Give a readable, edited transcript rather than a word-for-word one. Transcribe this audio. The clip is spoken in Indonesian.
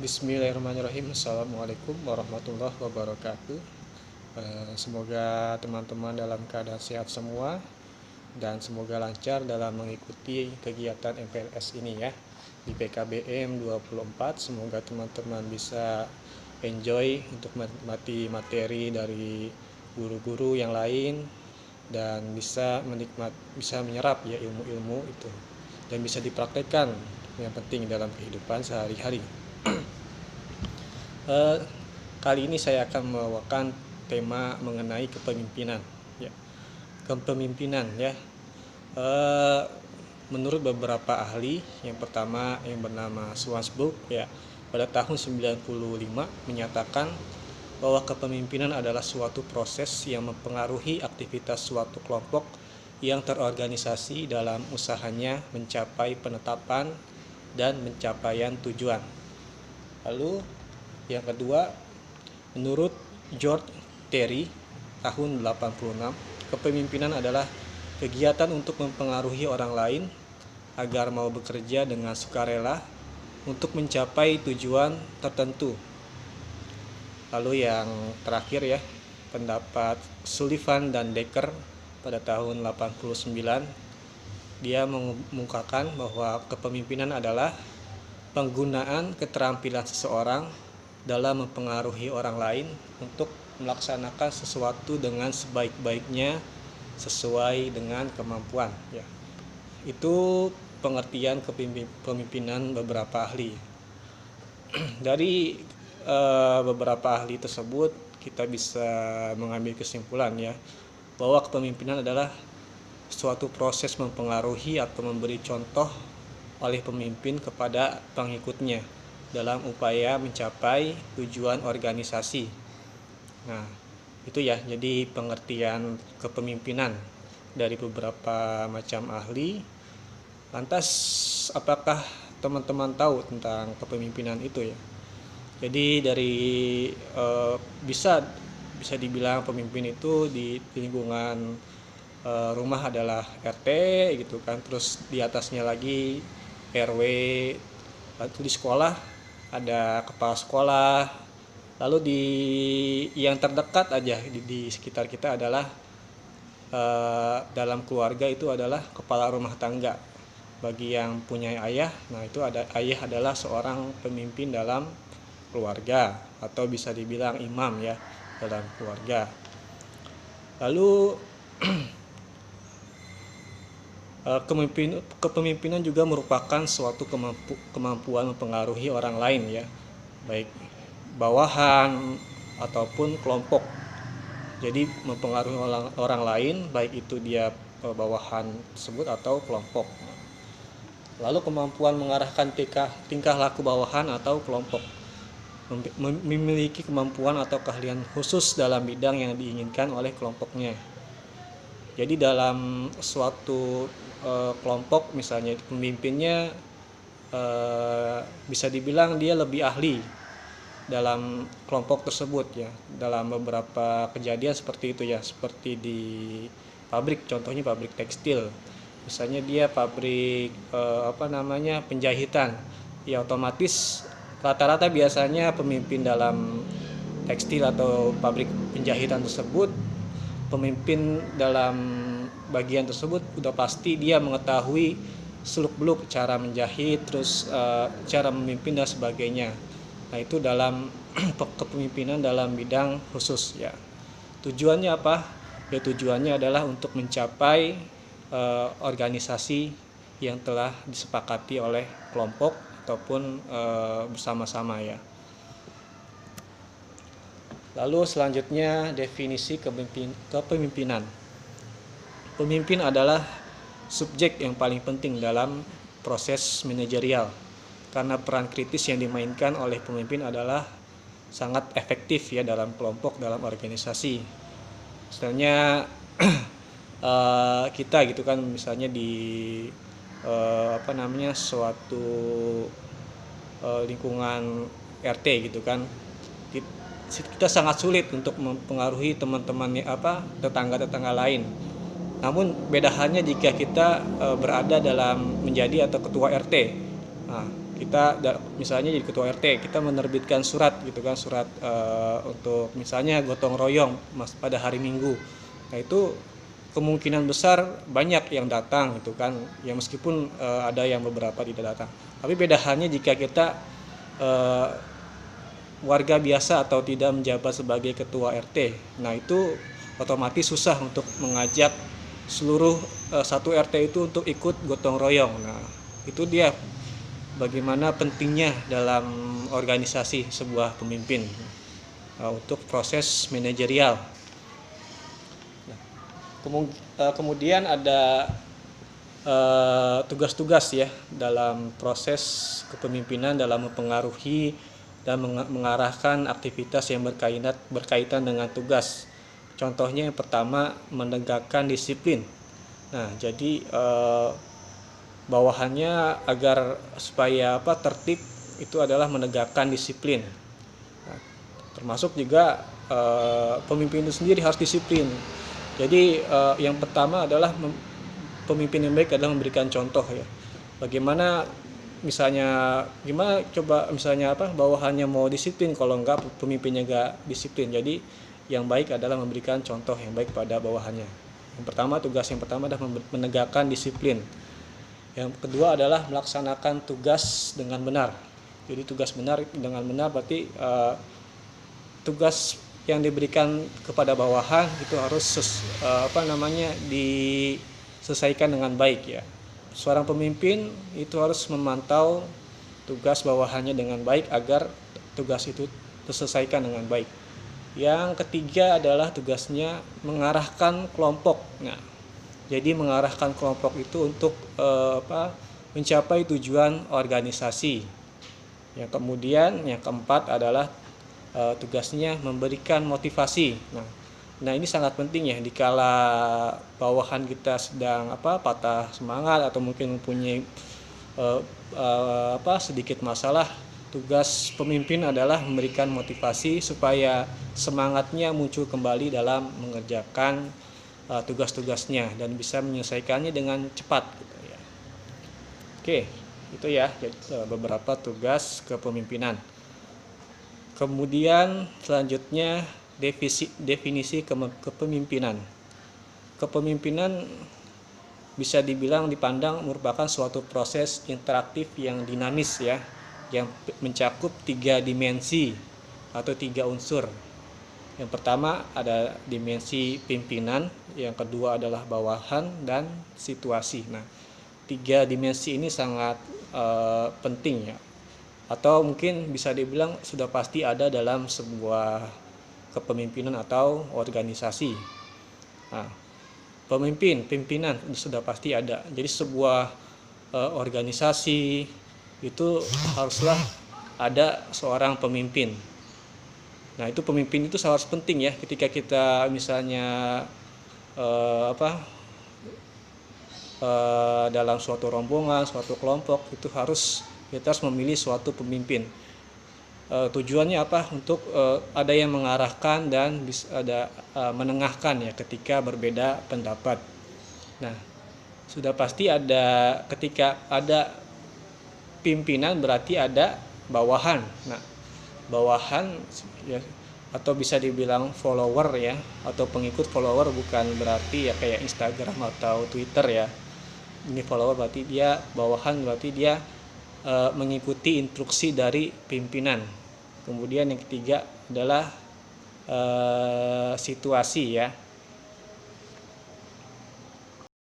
Bismillahirrahmanirrahim. Assalamualaikum warahmatullahi wabarakatuh. Semoga teman-teman dalam keadaan sehat semua dan semoga lancar dalam mengikuti kegiatan MPLS ini ya di PKBM 24. Semoga teman-teman bisa enjoy untuk menikmati materi dari guru-guru yang lain dan bisa menyerap ya ilmu-ilmu itu dan bisa dipraktekkan yang penting dalam kehidupan sehari-hari. Kali ini saya akan membawakan tema mengenai kepemimpinan ya. Kepemimpinan ya. Menurut beberapa ahli, yang pertama yang bernama Swansburg ya, pada tahun 95 menyatakan bahwa kepemimpinan adalah suatu proses yang mempengaruhi aktivitas suatu kelompok yang terorganisasi dalam usahanya mencapai penetapan dan pencapaian tujuan. Lalu yang kedua, menurut George Terry tahun 86, kepemimpinan adalah kegiatan untuk mempengaruhi orang lain agar mau bekerja dengan sukarela untuk mencapai tujuan tertentu. Lalu yang terakhir ya, pendapat Sullivan dan Decker pada tahun 89, dia mengungkapkan bahwa kepemimpinan adalah penggunaan keterampilan seseorang dalam mempengaruhi orang lain untuk melaksanakan sesuatu dengan sebaik-baiknya sesuai dengan kemampuan ya. Itu pengertian kepemimpinan beberapa ahli. Dari beberapa ahli tersebut kita bisa mengambil kesimpulan ya bahwa kepemimpinan adalah suatu proses mempengaruhi atau memberi contoh oleh pemimpin kepada pengikutnya dalam upaya mencapai tujuan organisasi. Nah, itu ya, jadi pengertian kepemimpinan dari beberapa macam ahli. Lantas, apakah teman-teman tahu tentang kepemimpinan itu ya? Jadi dari bisa dibilang pemimpin itu di lingkungan rumah adalah RT gitu kan, terus di atasnya lagi RW, lalu di sekolah ada kepala sekolah, lalu di yang terdekat aja di sekitar kita adalah dalam keluarga itu adalah kepala rumah tangga. Bagi yang punya ayah, nah itu ayah adalah seorang pemimpin dalam keluarga atau bisa dibilang imam ya dalam keluarga. Lalu kepemimpinan juga merupakan suatu kemampuan mempengaruhi orang lain ya, baik bawahan ataupun kelompok. Jadi mempengaruhi orang lain baik itu dia bawahan tersebut atau kelompok. Lalu kemampuan mengarahkan tingkah laku bawahan atau kelompok, memiliki kemampuan atau keahlian khusus dalam bidang yang diinginkan oleh kelompoknya. Jadi dalam suatu kelompok misalnya pemimpinnya bisa dibilang dia lebih ahli dalam kelompok tersebut ya. Dalam beberapa kejadian seperti itu ya, seperti di pabrik, contohnya pabrik tekstil. Misalnya dia pabrik penjahitan. Ya otomatis rata-rata biasanya pemimpin dalam tekstil atau pabrik penjahitan tersebut, pemimpin dalam bagian tersebut udah pasti dia mengetahui seluk-beluk cara menjahit, terus cara memimpin dan sebagainya. Nah itu dalam kepemimpinan dalam bidang khusus ya. Tujuannya apa? Ya tujuannya adalah untuk mencapai organisasi yang telah disepakati oleh kelompok ataupun bersama-sama ya. Lalu selanjutnya definisi kepemimpinan. Pemimpin adalah subjek yang paling penting dalam proses manajerial karena peran kritis yang dimainkan oleh pemimpin adalah sangat efektif ya dalam kelompok, dalam organisasi. Misalnya kita gitu kan, misalnya di suatu lingkungan RT gitu kan, kita sangat sulit untuk mempengaruhi teman-teman tetangga-tetangga lain. Namun beda halnya jika kita berada dalam menjadi atau ketua RT. Nah, misalnya jadi ketua RT, kita menerbitkan surat gitu kan, surat untuk misalnya gotong royong pada hari Minggu. Nah itu kemungkinan besar banyak yang datang gitu kan, ya meskipun ada yang beberapa tidak datang. Tapi beda halnya jika kita warga biasa atau tidak menjabat sebagai ketua RT. Nah itu otomatis susah untuk mengajak seluruh satu RT itu untuk ikut gotong royong. Nah itu dia bagaimana pentingnya dalam organisasi sebuah pemimpin untuk proses manajerial. Kemudian ada tugas-tugas ya dalam proses kepemimpinan dalam mempengaruhi dan mengarahkan aktivitas yang berkaitan dengan tugas. Contohnya yang pertama, menegakkan disiplin. Nah, jadi bawahannya agar supaya tertib itu adalah menegakkan disiplin. Nah, termasuk juga pemimpin itu sendiri harus disiplin. Jadi yang pertama adalah pemimpin yang baik adalah memberikan contoh ya. Bagaimana bawahannya mau disiplin kalau enggak pemimpinnya enggak disiplin. Jadi yang baik adalah memberikan contoh yang baik pada bawahannya. Tugas yang pertama adalah menegakkan disiplin. Yang kedua adalah melaksanakan tugas dengan benar. Jadi tugas dengan benar berarti tugas yang diberikan kepada bawahan itu harus diselesaikan dengan baik ya. Seorang pemimpin itu harus memantau tugas bawahannya dengan baik agar tugas itu terselesaikan dengan baik. Yang ketiga adalah tugasnya mengarahkan kelompok. Nah, jadi mengarahkan kelompok itu untuk mencapai tujuan organisasi. Yang keempat adalah tugasnya memberikan motivasi. Nah ini sangat penting ya dikala bawahan kita sedang patah semangat atau mungkin mempunyai sedikit masalah. Tugas pemimpin adalah memberikan motivasi supaya semangatnya muncul kembali dalam mengerjakan tugas-tugasnya dan bisa menyelesaikannya dengan cepat gitu ya. Oke, itu ya beberapa tugas kepemimpinan. Kemudian selanjutnya definisi kepemimpinan. Kepemimpinan bisa dibilang dipandang merupakan suatu proses interaktif yang dinamis ya, yang mencakup 3 dimensi atau 3 unsur. Yang pertama ada dimensi pimpinan, yang kedua adalah bawahan dan situasi. Nah, 3 dimensi ini sangat penting ya, atau mungkin bisa dibilang sudah pasti ada dalam sebuah kepemimpinan atau organisasi. Nah, pimpinan sudah pasti ada. Jadi sebuah organisasi itu haruslah ada seorang pemimpin. Nah, itu pemimpin itu sangat penting ya ketika kita misalnya dalam suatu rombongan, suatu kelompok itu kita harus memilih suatu pemimpin. Tujuannya apa? Untuk ada yang mengarahkan dan bisa ada menengahkan ya ketika berbeda pendapat. Nah, sudah pasti ada ketika ada pimpinan berarti ada bawahan. Nah, bawahan ya atau bisa dibilang follower ya atau pengikut. Follower bukan berarti ya kayak Instagram atau Twitter ya. Ini follower berarti dia bawahan, berarti dia mengikuti instruksi dari pimpinan. Kemudian yang ketiga adalah situasi ya.